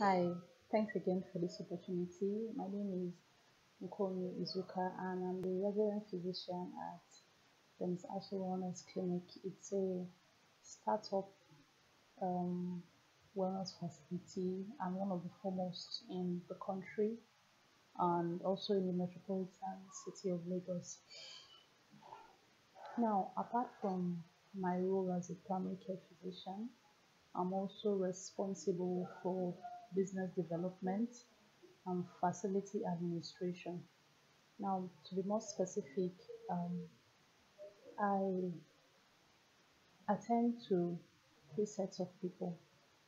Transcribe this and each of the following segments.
Hi, thanks again for this opportunity. My name is Nkomi Izuka and I'm the resident physician at the Ms. Ashley Wellness Clinic. It's a startup um, wellness facility and one of the foremost in the country and also in the metropolitan city of Lagos. Now, apart from my role as a primary care physician, I'm also responsible for business development and facility administration. Now, to be more specific, I attend to three sets of people.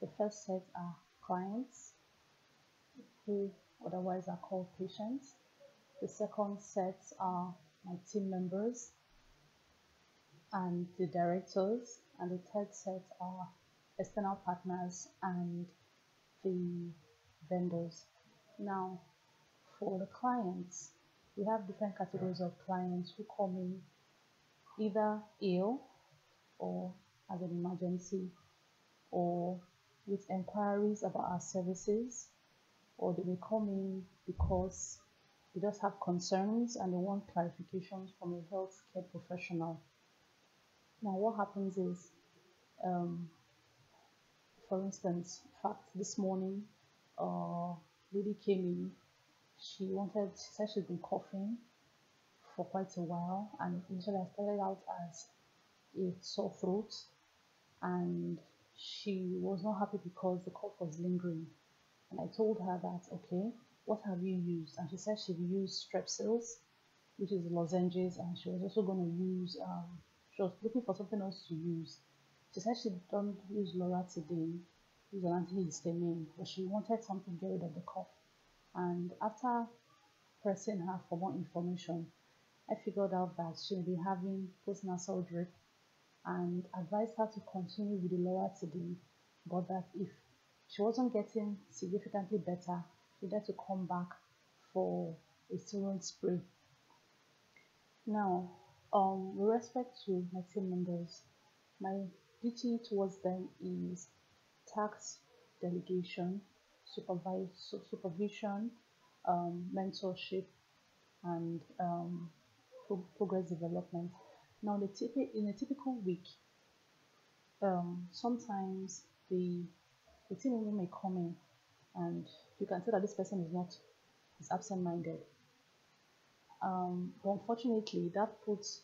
The first set are clients, who otherwise are called patients. The second set are my team members and the directors. And the third set are external partners and the vendors. Now, for the clients, we have different categories of clients who come in either ill or as an emergency or with inquiries about our services, or they may come in because they just have concerns and they want clarifications from a healthcare professional. Now, what happens is, um, for instance, in fact, this morning, lady came in. She said she's been coughing for quite a while, and initially I started out as a sore throat, and she was not happy because the cough was lingering. And I told her that, okay, what have you used? And she said she used Strepsils, which is lozenges, and she was also going to use, she was looking for something else to use. She said she don't use Loratadine, use an antihistamine, but she wanted something to get rid of the cough. And after pressing her for more information, I figured out that she will be having postnasal drip and advised her to continue with the Loratadine, but that if she wasn't getting significantly better, she had to come back for a steroid spray. Now, with respect to my team members, my duty towards them is task delegation, supervision, mentorship, and progress development. Now, in a typical week, sometimes the team member may come in and you can tell that this person is absent-minded. But unfortunately, that puts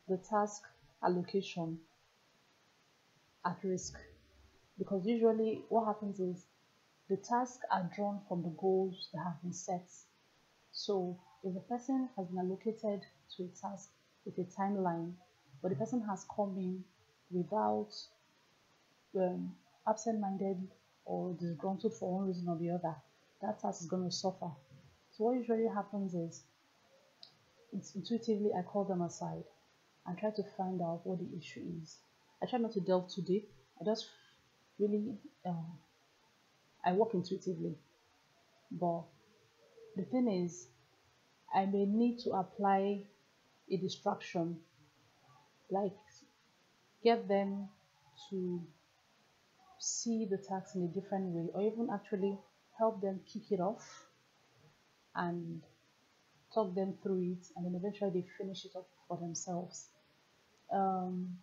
the task allocation at risk because usually what happens is the tasks are drawn from the goals that have been set. So if the person has been allocated to a task with a timeline, but the person has come in without absent-minded or disgruntled for one reason or the other, that task is going to suffer. So what usually happens is, intuitively I call them aside and try to find out what the issue is. I try not to delve too deep. I just really I work intuitively. But the thing is, I may need to apply a distraction, like get them to see the task in a different way, or even actually help them kick it off and talk them through it, and then eventually they finish it up for themselves. Um,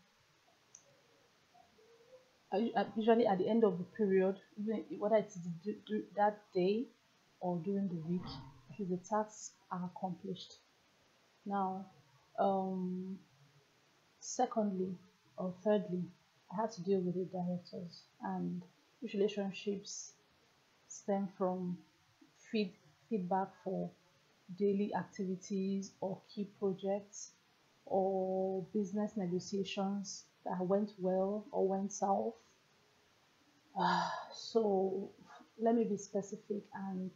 Usually at the end of the period, even whether it's that day or during the week, if the tasks are accomplished. Now, um, secondly or thirdly, I had to deal with the directors, and which relationships stem from feed, feedback for daily activities or key projects or business negotiations that went well or went south. So let me be specific and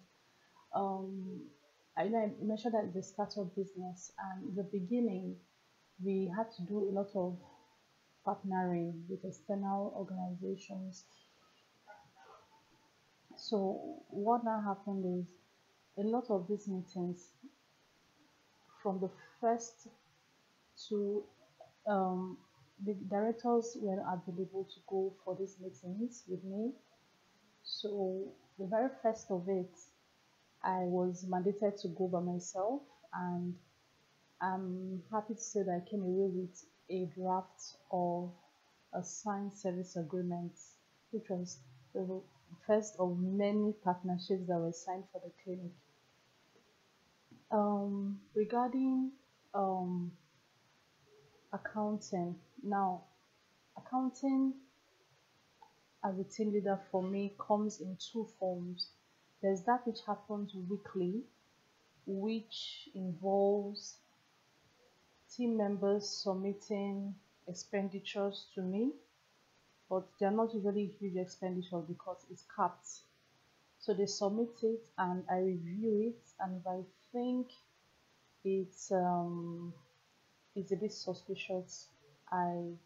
um, I know I mentioned that the startup business and in the beginning we had to do a lot of partnering with external organizations. So what now happened is a lot of these meetings from the first to the directors were not available to go for these meetings with me. So the very first of it, I was mandated to go by myself, and I'm happy to say that I came away with a draft of a signed service agreement, which was the first of many partnerships that were signed for the clinic. Regarding um, accounting, now accounting as a team leader for me comes in two forms. There's that which happens weekly, which involves team members submitting expenditures to me, but they're not usually huge expenditures because it's capped. So they submit it and I review it, and if I think it's it's a bit suspicious, I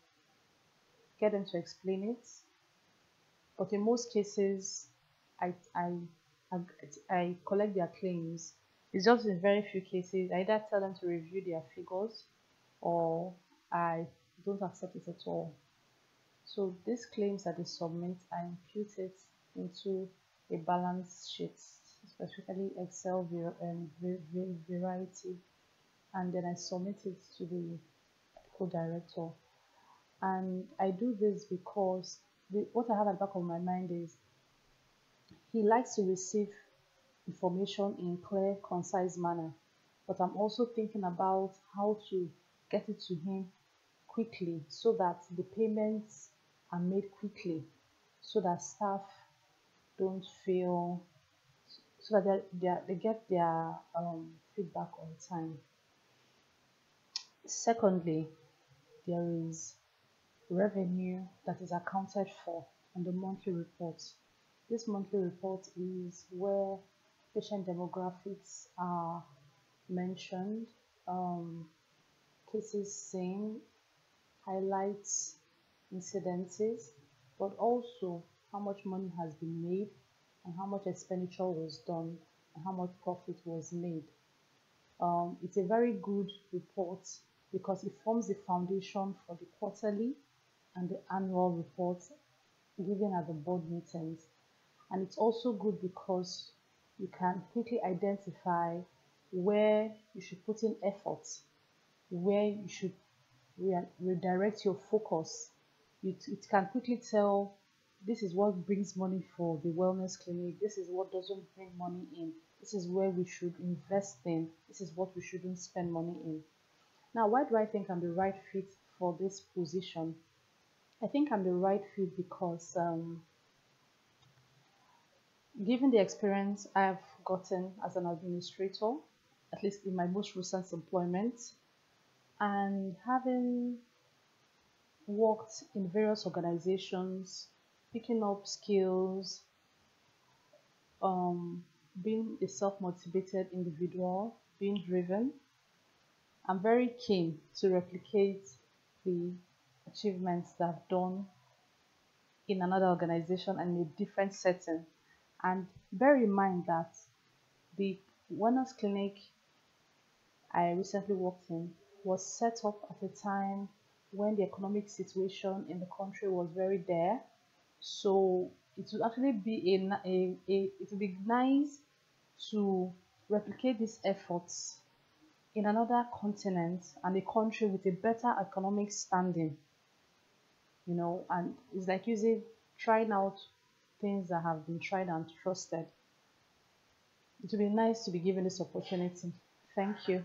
get them to explain it. But in most cases, I I I, I collect their claims. It's just in very few cases I either tell them to review their figures or I don't accept it at all. So these claims that they submit, I impute it into a balance sheet, specifically Excel variety, and then I submit it to the co-director. And I do this because what I have at the back of my mind is he likes to receive information in clear, concise manner. But I'm also thinking about how to get it to him quickly so that the payments are made quickly, so that staff don't feel, so that they get their feedback on time. Secondly, there is revenue that is accounted for on the monthly report. This monthly report is where patient demographics are mentioned, cases seen, highlights, incidences, but also how much money has been made and how much expenditure was done and how much profit was made. It's a very good report because it forms the foundation for the quarterly and the annual reports given at the board meetings. And it's also good because you can quickly identify where you should put in effort, where you should redirect your focus. It can quickly tell this is what brings money for the wellness clinic, this is what doesn't bring money in, this is where we should invest in, this is what we shouldn't spend money in. Now, why do I think I'm the right fit for this position? I think I'm the right fit because given the experience I've gotten as an administrator, at least in my most recent employment, and having worked in various organizations, picking up skills, being a self-motivated individual, being driven, I'm very keen to replicate the achievements that I've done in another organization and in a different setting. And bear in mind that the wellness clinic I recently worked in was set up at a time when the economic situation in the country was very dire. So it would actually be it would be nice to replicate these efforts in another continent and a country with a better economic standing, and it's like using trying out things that have been tried and trusted. It would be nice to be given this opportunity. Thank you.